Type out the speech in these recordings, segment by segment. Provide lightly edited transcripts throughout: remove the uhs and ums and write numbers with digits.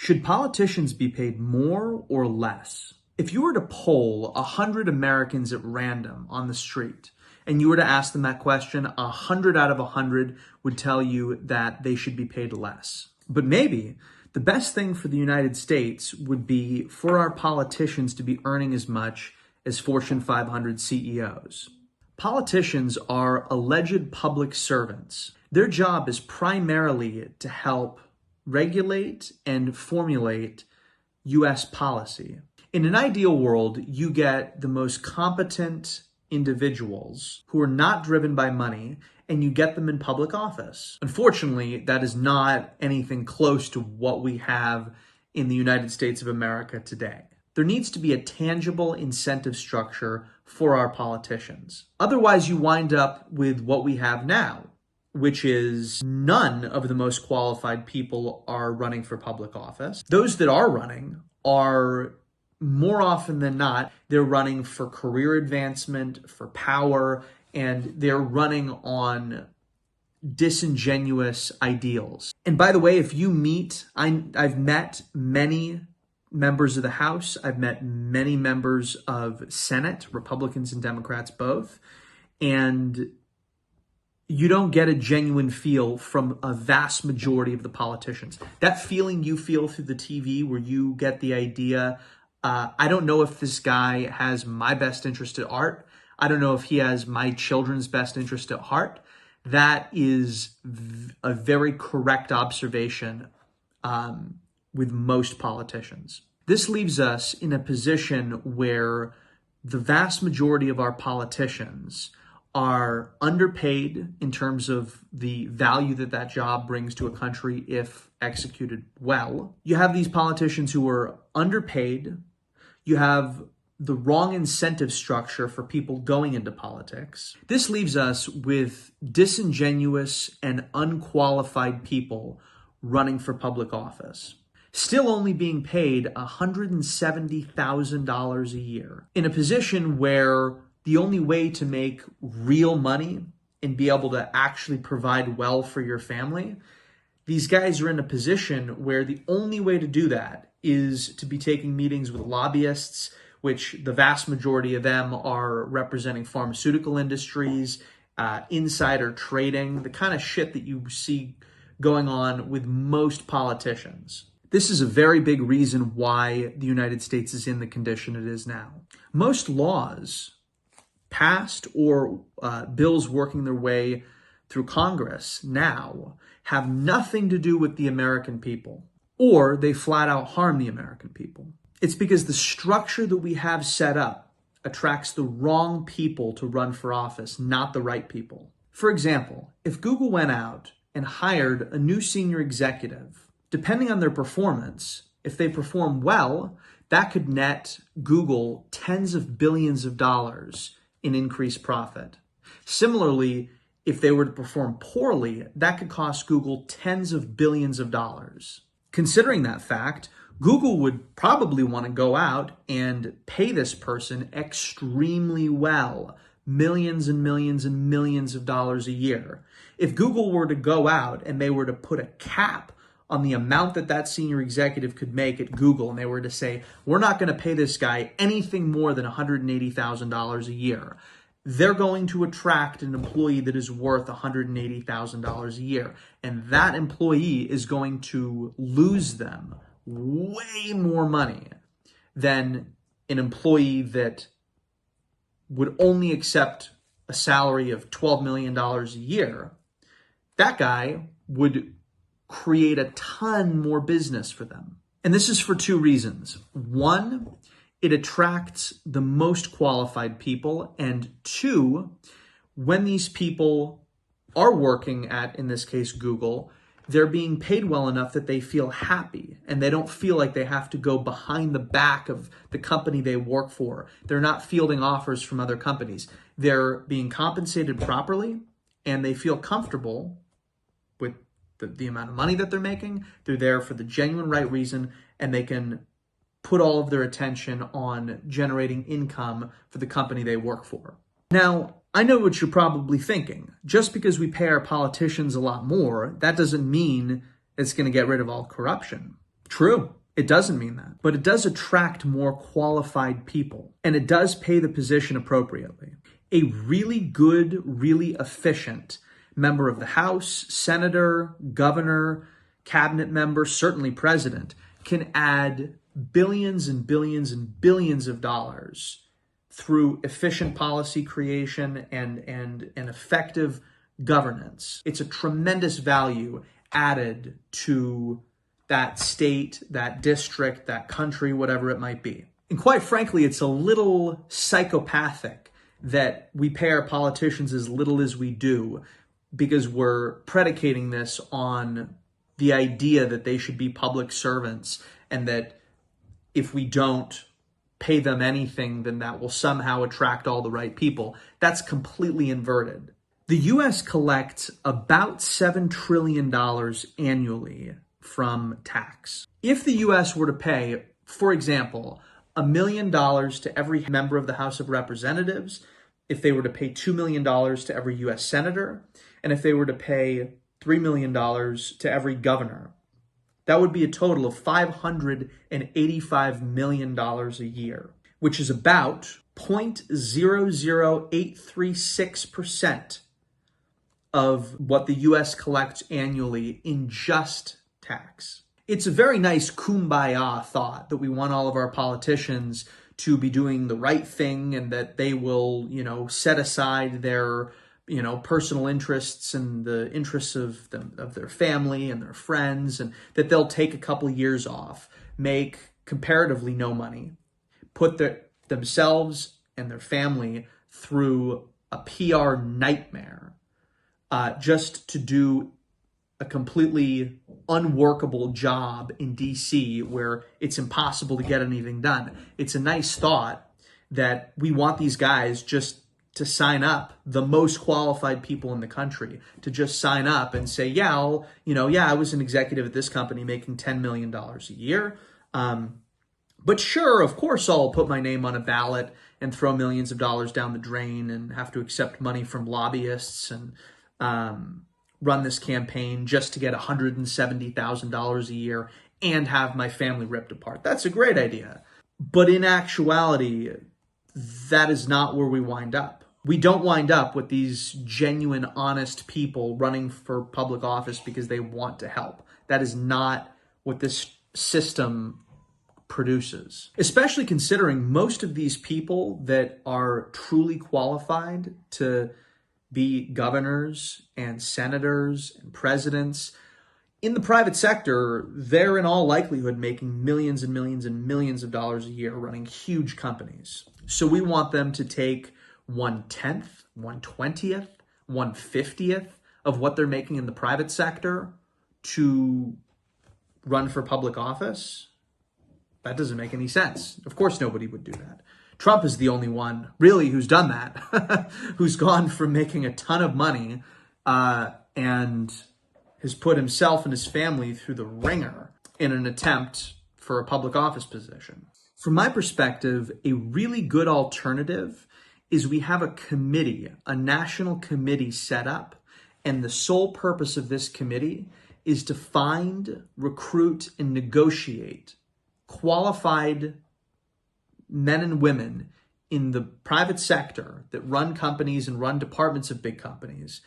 Should politicians be paid more or less? If you were to poll 100 Americans at random on the street, and you were to ask them that question, 100 out of 100 would tell you that they should be paid less. But maybe the best thing for the United States would be for our politicians to be earning as much as Fortune 500 CEOs. Politicians are alleged public servants. Their job is primarily to help regulate and formulate U.S. policy. In an ideal world, you get the most competent individuals who are not driven by money, and you get them in public office. Unfortunately, that is not anything close to what we have in the United States of America today. There needs to be a tangible incentive structure for our politicians. Otherwise, you wind up with what we have now, which is none of the most qualified people are running for public office. Those that are running are, more often than not, they're running for career advancement, for power, and they're running on disingenuous ideals. And by the way, if you meet, I've met many members of the House, I've met many members of Senate, Republicans and Democrats both, and you don't get a genuine feel from a vast majority of the politicians. That feeling you feel through the TV where you get the idea, I don't know if this guy has my best interest at heart. I don't know if he has my children's best interest at heart. That is a very correct observation with most politicians. This leaves us in a position where the vast majority of our politicians are underpaid in terms of the value that that job brings to a country if executed well. You have these politicians who are underpaid. You have the wrong incentive structure for people going into politics. This leaves us with disingenuous and unqualified people running for public office, still only being paid $170,000 a year, in a position where the only way to make real money and be able to actually provide well for your family, these guys are in a position where the only way to do that is to be taking meetings with lobbyists, which the vast majority of them are representing pharmaceutical industries, insider trading, the kind of shit that you see going on with most politicians. This is a very big reason why the United States is in the condition it is now. Most laws passed or bills working their way through Congress now have nothing to do with the American people, or they flat out harm the American people. It's because the structure that we have set up attracts the wrong people to run for office, not the right people. For example, if Google went out and hired a new senior executive, depending on their performance, if they perform well, that could net Google tens of billions of dollars in increased profit. Similarly, if they were to perform poorly, that could cost Google tens of billions of dollars. Considering that fact, Google would probably want to go out and pay this person extremely well, millions and millions and millions of dollars a year. If Google were to go out and they were to put a cap on the amount that that senior executive could make at Google, and they were to say, we're not going to pay this guy anything more than $180,000 a year, they're going to attract an employee that is worth $180,000 a year. And that employee is going to lose them way more money than an employee that would only accept a salary of $12 million a year. That guy would create a ton more business for them. And this is for two reasons. One, it attracts the most qualified people. And two, when these people are working at, in this case, Google, they're being paid well enough that they feel happy and they don't feel like they have to go behind the back of the company they work for. They're not fielding offers from other companies. They're being compensated properly and they feel comfortable with the amount of money that they're making. They're there for the genuine right reason, and they can put all of their attention on generating income for the company they work for. Now, I know what you're probably thinking. Just because we pay our politicians a lot more, that doesn't mean it's going to get rid of all corruption. True. It doesn't mean that, but it does attract more qualified people, and it does pay the position appropriately. A really good, really efficient member of the House, senator, governor, cabinet member, certainly president, can add billions and billions and billions of dollars through efficient policy creation and effective governance. It's a tremendous value added to that state, that district, that country, whatever it might be. And quite frankly, it's a little psychopathic that we pay our politicians as little as we do because we're predicating this on the idea that they should be public servants and that if we don't pay them anything, then that will somehow attract all the right people. That's completely inverted. The US collects about $7 trillion annually from tax. If the US were to pay, for example, $1 million to every member of the House of Representatives, if they were to pay $2 million to every US senator, and if they were to pay $3 million to every governor, that would be a total of $585 million a year, which is about 0.00836% of what the US collects annually in just tax. It's a very nice kumbaya thought that we want all of our politicians to be doing the right thing and that they will, set aside their, personal interests and the interests of their family and their friends, and that they'll take a couple years off, make comparatively no money, put themselves and their family through a PR nightmare, just to do a completely unworkable job in DC where it's impossible to get anything done. It's a nice thought that we want these guys just to sign up, the most qualified people in the country, to just sign up and say, I was an executive at this company making $10 million a year. But sure, of course, I'll put my name on a ballot and throw millions of dollars down the drain and have to accept money from lobbyists and run this campaign just to get $170,000 a year and have my family ripped apart. That's a great idea. But in actuality, that is not where we wind up. We don't wind up with these genuine, honest people running for public office because they want to help. That is not what this system produces. Especially considering most of these people that are truly qualified to be governors and senators and presidents in the private sector, they're in all likelihood making millions and millions and millions of dollars a year running huge companies. So we want them to take 1/10, 1/20th, 1/50th of what they're making in the private sector to run for public office. That doesn't make any sense. Of course, nobody would do that. Trump is the only one really who's done that, who's gone from making a ton of money and has put himself and his family through the ringer in an attempt for a public office position. From my perspective, a really good alternative is we have a committee, a national committee set up, and the sole purpose of this committee is to find, recruit, and negotiate qualified men and women in the private sector that run companies and run departments of big companies,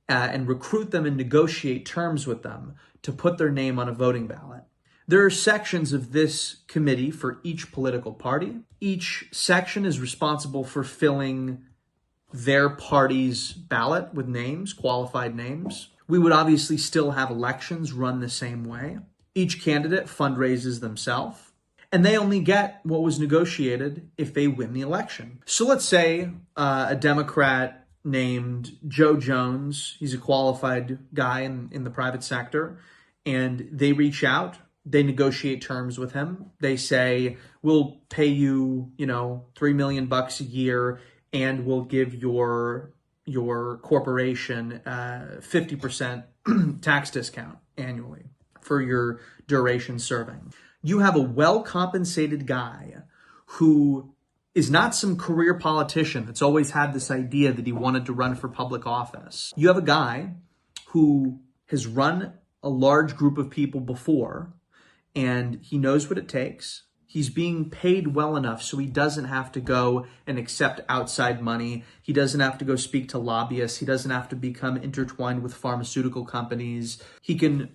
and recruit them and negotiate terms with them to put their name on a voting ballot. There are sections of this committee for each political party. Each section is responsible for filling their party's ballot with names, qualified names. We would obviously still have elections run the same way. Each candidate fundraises themselves, and they only get what was negotiated if they win the election. So let's say a Democrat named Joe Jones, he's a qualified guy in the private sector, and they reach out, they negotiate terms with him. They say, we'll pay you, $3 million a year, and we'll give your corporation 50% tax discount annually for your duration serving. You have a well-compensated guy who is not some career politician that's always had this idea that he wanted to run for public office. You have a guy who has run a large group of people before and he knows what it takes. He's being paid well enough so he doesn't have to go and accept outside money. He doesn't have to go speak to lobbyists. He doesn't have to become intertwined with pharmaceutical companies. He can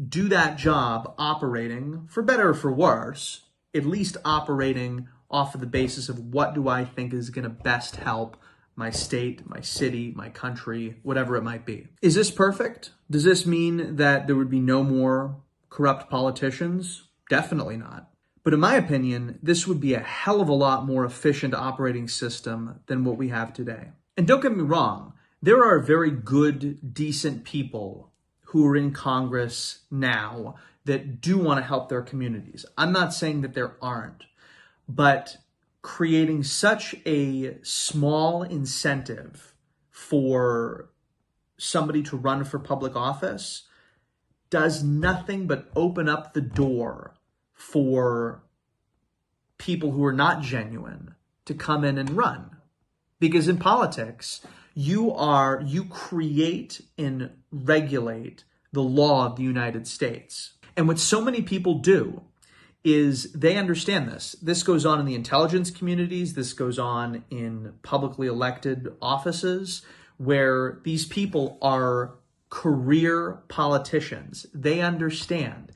do that job operating, for better or for worse, at least operating off of the basis of what do I think is going to best help my state, my city, my country, whatever it might be. Is this perfect? Does this mean that there would be no more corrupt politicians? Definitely not. But in my opinion, this would be a hell of a lot more efficient operating system than what we have today. And don't get me wrong, there are very good, decent people who are in Congress now that do want to help their communities. I'm not saying that there aren't, but creating such a small incentive for somebody to run for public office does nothing but open up the door for people who are not genuine to come in and run. Because in politics, you create and regulate the law of the United States. And what so many people do is they understand this. This goes on in the intelligence communities. This goes on in publicly elected offices where these people are career politicians. They understand,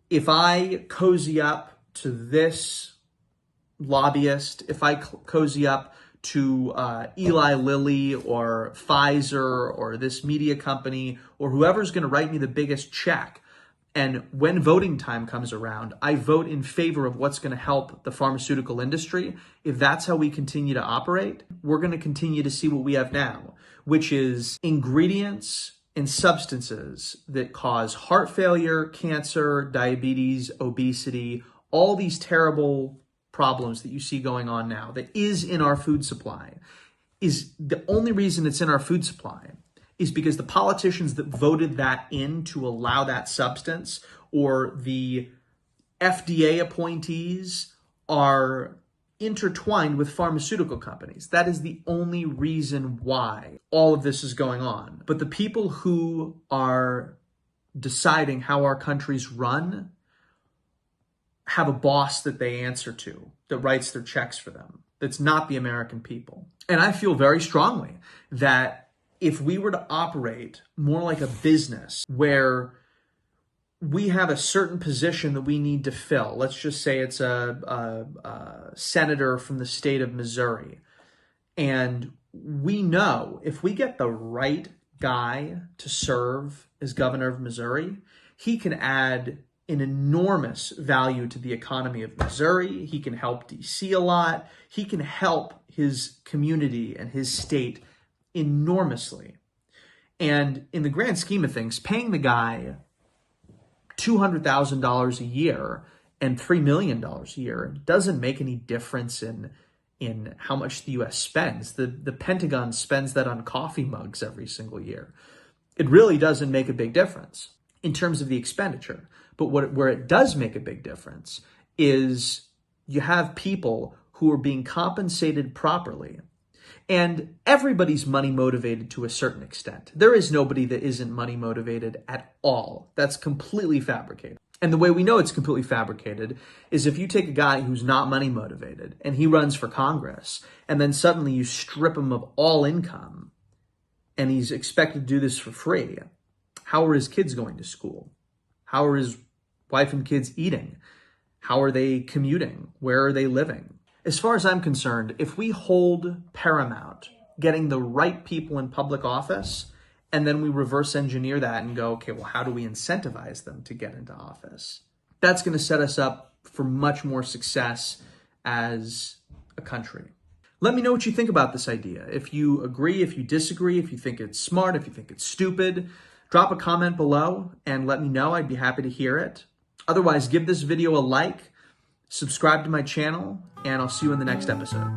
if I cozy up to this lobbyist, if I cozy up to Eli Lilly or Pfizer or this media company or whoever's going to write me the biggest check, and when voting time comes around, I vote in favor of what's going to help the pharmaceutical industry. If that's how we continue to operate, we're going to continue to see what we have now, which is ingredients and substances that cause heart failure, cancer, diabetes, obesity, all these terrible problems that you see going on now that is in our food supply. Is the only reason it's in our food supply is because the politicians that voted that in to allow that substance, or the FDA appointees, are intertwined with pharmaceutical companies. That is the only reason why all of this is going on. But the people who are deciding how our countries run have a boss that they answer to, that writes their checks for them. That's not the American people. And I feel very strongly that if we were to operate more like a business where we have a certain position that we need to fill, let's just say it's a senator from the state of Missouri, and we know if we get the right guy to serve as governor of Missouri, he can add an enormous value to the economy of Missouri. He can help DC a lot. He can help his community and his state enormously. And in the grand scheme of things, paying the guy $200,000 a year and $3 million a year doesn't make any difference in how much the U.S. spends. The Pentagon spends that on coffee mugs every single year. It really doesn't make a big difference in terms of the expenditure. But where it does make a big difference is you have people who are being compensated properly. And everybody's money motivated to a certain extent. There is nobody that isn't money motivated at all. That's completely fabricated. And the way we know it's completely fabricated is if you take a guy who's not money motivated and he runs for Congress, and then suddenly you strip him of all income and he's expected to do this for free. How are his kids going to school? How are his wife and kids eating? How are they commuting? Where are they living? As far as I'm concerned, if we hold paramount getting the right people in public office, and then we reverse engineer that and go, okay, well, how do we incentivize them to get into office? That's going to set us up for much more success as a country. Let me know what you think about this idea. If you agree, if you disagree, if you think it's smart, if you think it's stupid, drop a comment below and let me know. I'd be happy to hear it. Otherwise, give this video a like, subscribe to my channel, and I'll see you in the next episode.